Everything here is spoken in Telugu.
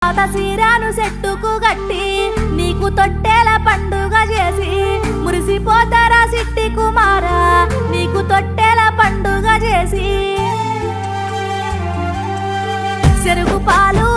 పాత సీరాను చెట్టుకు గట్టి నీకు తొట్టెల పండుగ చేసి మురిసిపోతారా సిట్టి కుమారా నీకు తొట్టెల పండుగ చేసి చెరుకు పాలు